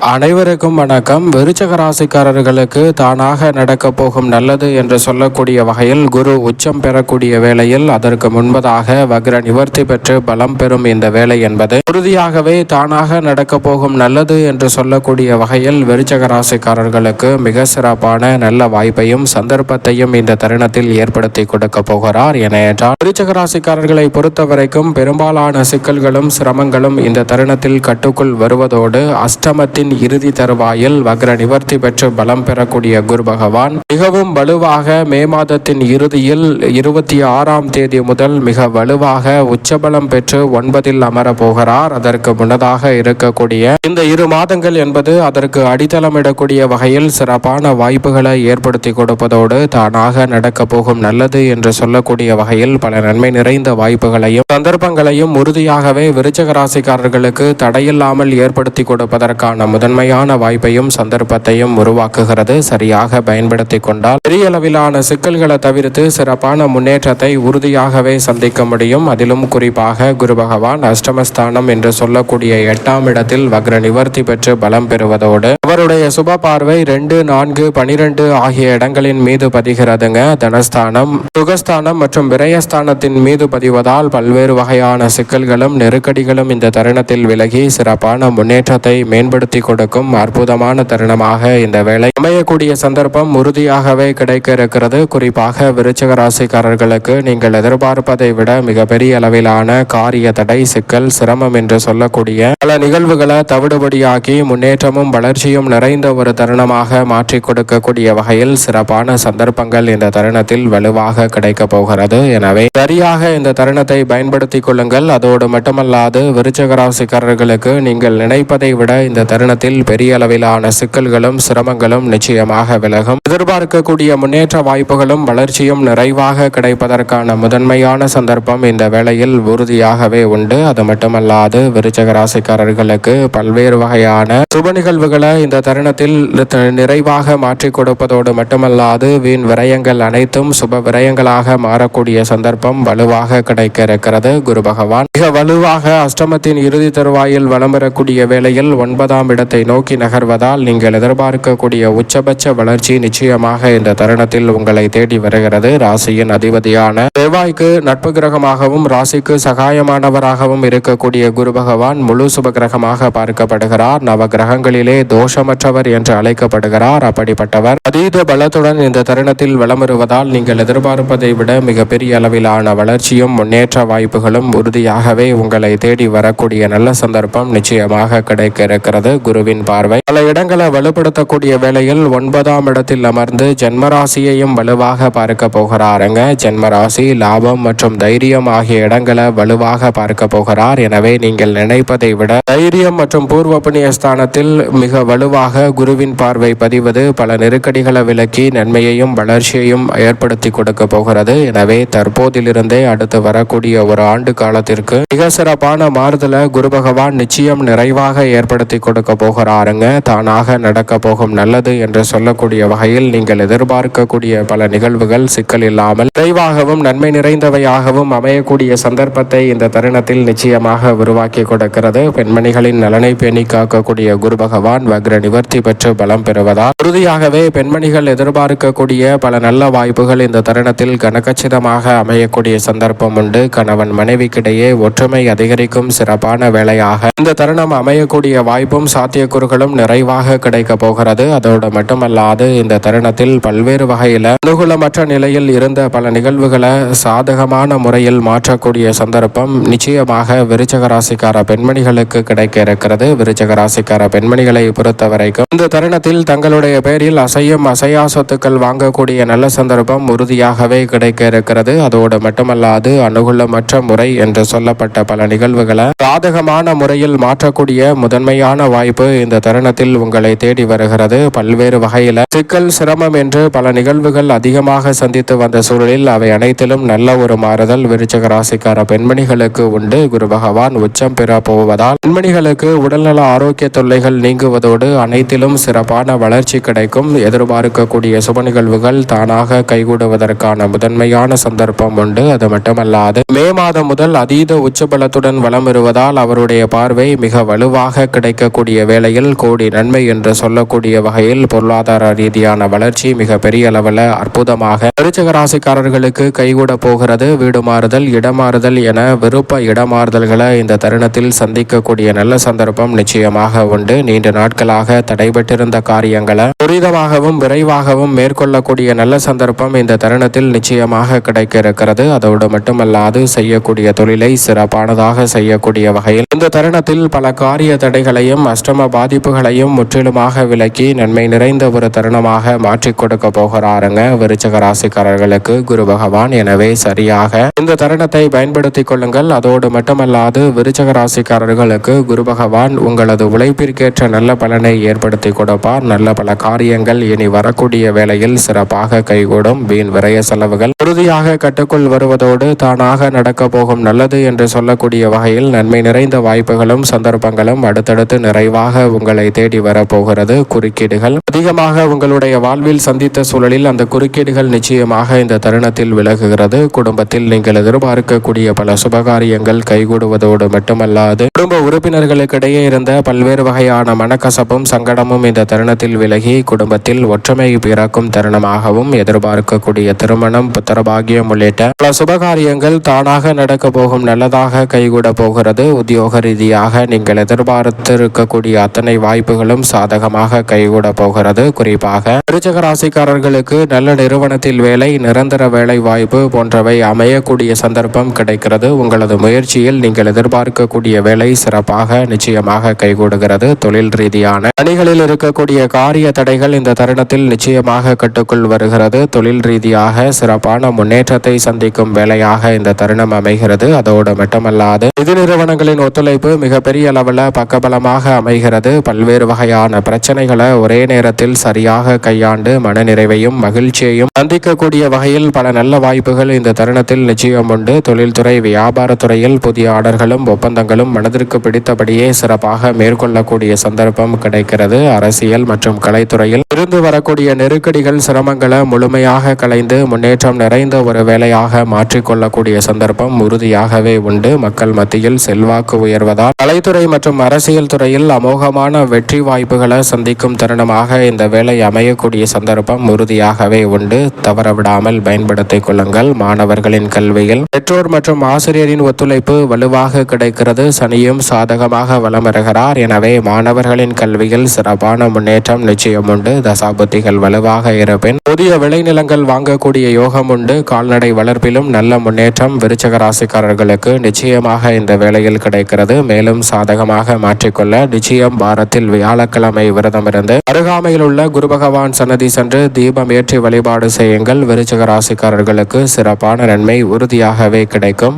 அனைவருக்கும் வணக்கம். விருச்சக ராசிக்காரர்களுக்கு தானாக நடக்க போகும் நல்லது என்று சொல்லக்கூடிய வகையில் குரு உச்சம் பெறக்கூடிய வேளையில் அதற்கு முன்பதாக வக்ர நிவர்த்தி பெற்று பலம் பெறும் இந்த வேலை என்பது உறுதியாகவே தானாக நடக்க போகும் நல்லது என்று சொல்லக்கூடிய வகையில் விருச்சக ராசிக்காரர்களுக்கு மிக சிறப்பான நல்ல வாய்ப்பையும் சந்தர்ப்பத்தையும் இந்த தருணத்தில் ஏற்படுத்தி கொடுக்க போகிறார். ஏனென்றால் விருச்சக ராசிக்காரர்களை பொறுத்தவரைக்கும் பெரும்பாலான சிக்கல்களும் சிரமங்களும் இந்த தருணத்தில் கட்டுக்குள் வருவதோடு அஷ்டமத்தின் இறுதி தருவாயில் வக்ர நிவர்த்தி பெற்று பலம் பெறக்கூடிய குரு பகவான் மிகவும் வலுவாக மே மாதத்தின் இறுதியில் 26ஆம் தேதி முதல் மிக வலுவாக உச்சபலம் பெற்று 9இல் அமர போகிறார். அதற்கு முன்னதாக இருக்கக்கூடிய இந்த 2 மாதங்கள் என்பது அதற்கு அடித்தளமிடக்கூடிய வகையில் சிறப்பான வாய்ப்புகளை ஏற்படுத்தி கொடுப்பதோடு தானாக நடக்க போகும் நல்லது என்று சொல்லக்கூடிய வகையில் பல நன்மை நிறைந்த வாய்ப்புகளையும் சந்தர்ப்பங்களையும் உறுதியாகவே விருச்சக ராசிக்காரர்களுக்கு தடையில்லாமல் ஏற்படுத்தி கொடுப்பதற்கான முதன்மையான வாய்ப்பையும் சந்தர்ப்பத்தையும் உருவாக்குகிறது. சரியாக பயன்படுத்தி கொண்டால் பெரிய அளவிலான சிக்கல்களை தவிர்த்து சிறப்பான முன்னேற்றத்தை உறுதியாகவே சந்திக்க முடியும். அதிலும் குறிப்பாக குரு பகவான் அஷ்டமஸ்தானம் என்று சொல்லக்கூடிய 8ஆம் இடத்தில் வக்ர நிவர்த்தி பெற்று பலம் பெறுவதோடு அவருடைய சுப பார்வை 2, 4, 12 ஆகிய இடங்களின் மீது பதிகிறதுங்க. தனஸ்தானம், சுகஸ்தானம் மற்றும் விரயஸ்தானத்தின் மீது பதிவதால் பல்வேறு வகையான சிக்கல்களும் நெருக்கடிகளும் இந்த தருணத்தில் விலகி சிறப்பான முன்னேற்றத்தை மேம்படுத்தி கொடுக்கும் அற்புதமான தருணமாக இந்த வேலை அமையக்கூடிய சந்தர்ப்பம் உறுதியாகவே கிடைக்க இருக்கிறது. குறிப்பாக விருச்சிக ராசிக்காரர்களுக்கு நீங்கள் எதிர்பார்ப்பதை விட மிகப்பெரிய அளவிலான காரிய தடை, சிக்கல், சிரமம் என்று சொல்லக்கூடிய பல நிகழ்வுகளை தவிடுபடியாக்கி முன்னேற்றமும் வளர்ச்சியும் நிறைந்த ஒரு தருணமாக மாற்றி கொடுக்கக்கூடிய வகையில் சிறப்பான சந்தர்ப்பங்கள் இந்த தருணத்தில் வலுவாக கிடைக்க போகிறது. எனவே சரியாக இந்த தருணத்தை பயன்படுத்திக் கொள்ளுங்கள். அதோடு மட்டுமல்லாது விருச்சிக ராசிக்காரர்களுக்கு நீங்கள் நினைப்பதை விட இந்த தருணத்தில் பெரிய அளவிலான சிக்கல்களும் சிரமங்களும் நிச்சயமாக விலகும். எதிர்பார்க்கக்கூடிய முன்னேற்ற வாய்ப்புகளும் வளர்ச்சியும் நிறைவாக கிடைப்பதற்கான முதன்மையான சந்தர்ப்பம் இந்த வேளையில் உறுதியாகவே உண்டு. அது மட்டுமல்லாது விருச்சிக ராசிக்காரர்களுக்கு பல்வேறு வகையான சுப நிகழ்வுகளை இந்த தருணத்தில் நிறைவாக மாற்றி கொடுப்பதோடு மட்டுமல்லாது வீண் விரயங்கள் அனைத்தும் சுப விரயங்களாக மாறக்கூடிய சந்தர்ப்பம் வலுவாக கிடைக்க இருக்கிறது. குரு பகவான் மிக வலுவாக அஷ்டமத்தின் இறுதி தருவாயில் வலம் பெறக்கூடிய வேளையில் 9ஆம் இடத்தை நோக்கி நகர்வதால் நீங்கள் எதிர்பார்க்கக்கூடிய உச்சபட்ச வளர்ச்சி நிச்சயமாக இந்த தருணத்தில் உங்களை தேடி வருகிறது. ராசியின் அதிபதியான செவ்வாய்க்கு நட்பு கிரகமாகவும் ராசிக்கு சகாயமானவராகவும் இருக்கக்கூடிய குரு பகவான் முழு சுப கிரகமாக பார்க்கப்படுகிறார். நவ கிரகங்களிலே தோஷமற்றவர் என்று அழைக்கப்படுகிறார். அப்படிப்பட்டவர் அதீத பலத்துடன் இந்த தருணத்தில் வலம் வருவதால் நீங்கள் எதிர்பார்ப்பதை விட மிகப்பெரிய அளவிலான வளர்ச்சியும் முன்னேற்ற வாய்ப்புகளும் உறுதியாகவே உங்களை தேடி வரக்கூடிய நல்ல சந்தர்ப்பம் நிச்சயமாக கிடைக்க இருக்கிறது. குருவின் பார்வை பல இடங்களை வலுப்படுத்தக்கூடிய வேளையில் 9ஆம் இடத்தில் அமர்ந்து ஜென்மராசியையும் வலுவாக பார்க்க போகிறாருங்க. ஜென்மராசி, லாபம் மற்றும் தைரியம் ஆகிய இடங்களை வலுவாக பார்க்க போகிறார். எனவே நீங்கள் நினைப்பதை விட தைரியம் மற்றும் பூர்வ புண்ணிய ஸ்தானத்தில் மிக வலுவாக குருவின் பார்வை பதிவது பல நெருக்கடிகளை விலக்கி நன்மையையும் வளர்ச்சியையும் ஏற்படுத்தி கொடுக்க போகிறது. எனவே தற்போதிலிருந்தே அடுத்து வரக்கூடிய ஒரு ஆண்டு காலத்திற்கு மிக சிறப்பான மாறுதலை குரு பகவான் நிச்சயம் நிறைவாக ஏற்படுத்தி கொடுக்க போகிறாருங்க. தானாக நடக்க போகும் நல்லது என்று சொல்லக்கூடிய வகையில் நீங்கள் எதிர்பார்க்கக்கூடிய பல நிகழ்வுகள் சிக்கல் இல்லாமல் விரைவாகவும் நன்மை நிறைந்தவையாகவும் அமையக்கூடிய சந்தர்ப்பத்தை இந்த தருணத்தில் நிச்சயமாக உருவாக்கி கொடுக்கிறது. பெண்மணிகளின் நலனை பேணி காக்கக்கூடிய குரு பகவான் வக்ர நிவர்த்தி பெற்று பலம் பெறுவதால் உறுதியாகவே பெண்மணிகள் எதிர்பார்க்கக்கூடிய பல நல்ல வாய்ப்புகள் இந்த தருணத்தில் கனகச்சிதமாக அமையக்கூடிய சந்தர்ப்பம் உண்டு. கணவன் மனைவிக்கிடையே ஒற்றுமை அதிகரிக்கும் சிறப்பான வேளையாக இந்த தருணம் அமையக்கூடிய வாய்ப்பும் சாத்தியக்கூறுகளும் நிறைவாக கிடைக்க போகிறது. அதோடு மட்டுமல்லாது இந்த தருணத்தில் பல்வேறு வகையில் அனுகூலமற்ற நிலையில் இருந்த பல நிகழ்வுகளை சாதகமான முறையில் மாற்றக்கூடிய சந்தர்ப்பம் நிச்சயமாக விருச்சிக ராசிக்கார பெண்மணிகளுக்கு கிடைக்க இருக்கிறது. விருச்சிக ராசிக்கார பெண்மணிகளை பொறுத்தவரைக்கும் இந்த தருணத்தில் தங்களுடைய பெயரில் அசையும் அசையா சொத்துக்கள் வாங்கக்கூடிய நல்ல சந்தர்ப்பம் உறுதியாகவே கிடைக்க இருக்கிறது. அதோடு மட்டுமல்லாது அனுகூலமற்ற முறை என்று சொல்லப்பட்ட பல நிகழ்வுகளை சாதகமான முறையில் மாற்றக்கூடிய முதன்மையான வாய்ப்பு இந்த தருணத்தில் உங்களை தேடி வருகிறது. பல்வேறு வகையில சிக்கல், சிரமம் என்று பல நிகழ்வுகள் அதிகமாக சந்தித்து வந்த சூழலில் அவை அனைத்திலும் நல்ல ஒரு மாறுதல் விருச்சிக ராசிக்கார பெண்மணிகளுக்கு உண்டு. குரு பகவான் உச்சம் பெற போவதால் பெண்மணிகளுக்கு உடல்நல ஆரோக்கிய தொல்லைகள் நீங்குவதோடு அனைத்திலும் சிறப்பான வளர்ச்சி கிடைக்கும். எதிர்பார்க்கக்கூடிய சுப நிகழ்வுகள் தானாக கைகூடுவதற்கான முதன்மையான சந்தர்ப்பம் உண்டு. அது மட்டுமல்லாது மே மாதம் முதல் அதீத உச்சபலத்துடன் வலம் வருவதால் அவருடைய பார்வை மிக வலுவாக கிடைக்கக்கூடிய வேளையில் கோடி நன்மை என்று சொல்லக்கூடிய வகையில் பொருளாதார ரீதியான வளர்ச்சி மிக பெரிய அளவில் அற்புதமாக விருச்சிக ராசிக்காரர்களுக்கு கைகூட போகிறது. வீடு மாறுதல், இடமாறுதல் என விருப்ப இடமாறுதல்களை இந்த தருணத்தில் சந்திக்கக்கூடிய நல்ல சந்தர்ப்பம் நிச்சயமாக உண்டு. நீண்ட நாட்களாக தடைபட்டிருந்த காரியங்களை துரிதமாகவும் விரைவாகவும் மேற்கொள்ளக்கூடிய நல்ல சந்தர்ப்பம் இந்த தருணத்தில் நிச்சயமாக கிடைக்க இருக்கிறது. அதோடு மட்டுமல்லாது செய்யக்கூடிய தொழிலை சிறப்பானதாக செய்யக்கூடிய வகையில் இந்த தருணத்தில் பல காரிய தடைகளையும் அஷ்டம பாதிப்புகளையும் முற்றிலுமாக விலக்கி நன்மை நிறைந்த ஒரு தருணமாக மாற்றிக் கொடுக்க போகிறாருங்க விருச்சிக ராசிக்காரர்களுக்கு குரு பகவான். எனவே சரியாக இந்த தருணத்தை பயன்படுத்திக் கொள்ளுங்கள். அதோடு மட்டுமல்லாது விருச்சிக ராசிக்காரர்களுக்கு குரு பகவான் உங்களது உழைப்பிற்கேற்ற நல்ல பலனை ஏற்படுத்தி கொடுப்பார். நல்ல பல காரியங்கள் இனி வரக்கூடிய வேளையில் சிறப்பாக கைகூடும். வீண் விரய செலவுகள் உறுதியாக கட்டுக்குள் வருவதோடு தானாக நடக்க போகும் நல்லது என்று சொல்லக்கூடிய வகையில் நன்மை நிறைந்த வாய்ப்புகளும் சந்தர்ப்பங்களும் அடுத்தடுத்து நிறைவாக உங்களை தேடி வரப்போகிறது. குறுக்கீடுகள் அதிகமாக உங்களுடைய வாழ்வில் சந்தித்த சூழலில் அந்த குறுக்கீடுகள் நிச்சயமாக இந்த தருணத்தில் விலகுகிறது. குடும்பத்தில் நீங்கள் எதிர்பார்க்கக்கூடிய பல சுபகாரியங்கள் கைகூடுவதோடு மட்டுமல்லாது குடும்ப உறுப்பினர்களுக்கிடையே இருந்த பல்வேறு வகையான மனக்கசப்பும் சங்கடமும் இந்த தருணத்தில் விலகி குடும்பத்தில் ஒற்றுமை பிறக்கும் தருணமாகவும் எதிர்பார்க்கக்கூடிய திருமணம், புத்திரபாகியம் உள்ளிட்ட பல சுபகாரியங்கள் தானாக நடக்க போகும் நல்லதாக கைகூட போகிறது. உத்தியோக ரீதியாக நீங்கள் எதிர்பார்த்திருக்கக்கூடிய அத்தனை வாய்ப்புகளும் சாதகமாக கைகூட போகிறது. குறிப்பாக விருச்சிக ராசிக்காரர்களுக்கு நல்ல நிறுவனத்தில் வேலை, நிரந்தர வேலை வாய்ப்பு போன்றவை அமையக்கூடிய சந்தர்ப்பம் கிடைக்கிறது. உங்களது முயற்சியில் நீங்கள் எதிர்பார்க்கக்கூடிய வேலை சிறப்பாக நிச்சயமாக கைகூடுகிறது. தொழில் ரீதியான பணிகளில் இருக்கக்கூடிய காரிய தடைகள் இந்த தருணத்தில் நிச்சயமாக கட்டுக்குள் வருகிறது. தொழில் ரீதியாக சிறப்பான முன்னேற்றத்தை சந்திக்கும் வேலையாக இந்த தருணம் அமைகிறது. அதோடு மட்டுமல்லாது நிதி நிறுவனங்களின் ஒத்துழைப்பு மிகப்பெரிய அளவில் பக்கபலமாக அமைகிறது. பல்வேறு வகையான பிரச்சனைகளை ஒரே நேரத்தில் சரியாக கையாண்டு மனநிறைவையும் மகிழ்ச்சியையும் சந்திக்கக்கூடிய வகையில் பல நல்ல வாய்ப்புகள் இந்த தருணத்தில் நிச்சயம் உண்டு. தொழில்துறை, வியாபாரத்துறையில் புதிய ஆர்டர்களும் ஒப்பந்தங்களும் மனதிற்கு பிடித்தபடியே சிறப்பாக மேற்கொள்ளக்கூடிய சந்தர்ப்பம் கிடைக்கிறது. அரசியல் மற்றும் கலைத்துறையில் இருந்து வரக்கூடிய நெருக்கடிகள், சிரமங்களை முழுமையாக களைந்து முன்னேற்றம் நிறைந்த ஒரு வேலையாக மாற்றிக்கொள்ளக்கூடிய சந்தர்ப்பம் உறுதியாகவே உண்டு. மக்கள் மத்தியில் செல்வாக்கு உயர்வதால் கலைத்துறை மற்றும் அரசியல் துறையில் அமோகமான வெற்றி வாய்ப்புகளை சந்திக்கும் தருணமாக இந்த வேலை அமையக்கூடிய சந்தர்ப்பம் உறுதியாகவே உண்டு. தவறவிடாமல் பயன்படுத்திக் கொள்ளுங்கள். மாணவர்களின் கல்வியில் பெற்றோர் மற்றும் ஆசிரியரின் ஒத்துழைப்பு வலுவாக கிடைக்கிறது. சனியும் சாதகமாக வலம் வருகிறார். எனவே மாணவர்களின் கல்வியில் சிறப்பான முன்னேற்றம் நிச்சயம் உண்டு. தசாபுத்திகள் வலுவாக இருப்பின் புதிய விளைநிலங்கள் வாங்கக்கூடிய யோகம் உண்டு. கால்நடை வளர்ப்பிலும் நல்ல முன்னேற்றம் விருச்சிக ராசிக்காரர்களுக்கு நிச்சயமாக இந்த வேளையில் கிடைக்கிறது. மேலும் சாதகமாக மாற்றிக்கொள்ள நிச்சயம் வாரத்தில் வியாழக்கிழமை விரதமிருந்து அருகாமையில் உள்ள குரு பகவான் சன்னதி சென்று தீபம் ஏற்றி வழிபாடு செய்யுங்கள். விருச்சிக ராசிக்காரர்களுக்கு சிறப்பான நன்மை உறுதியாகவே கிடைக்கும்.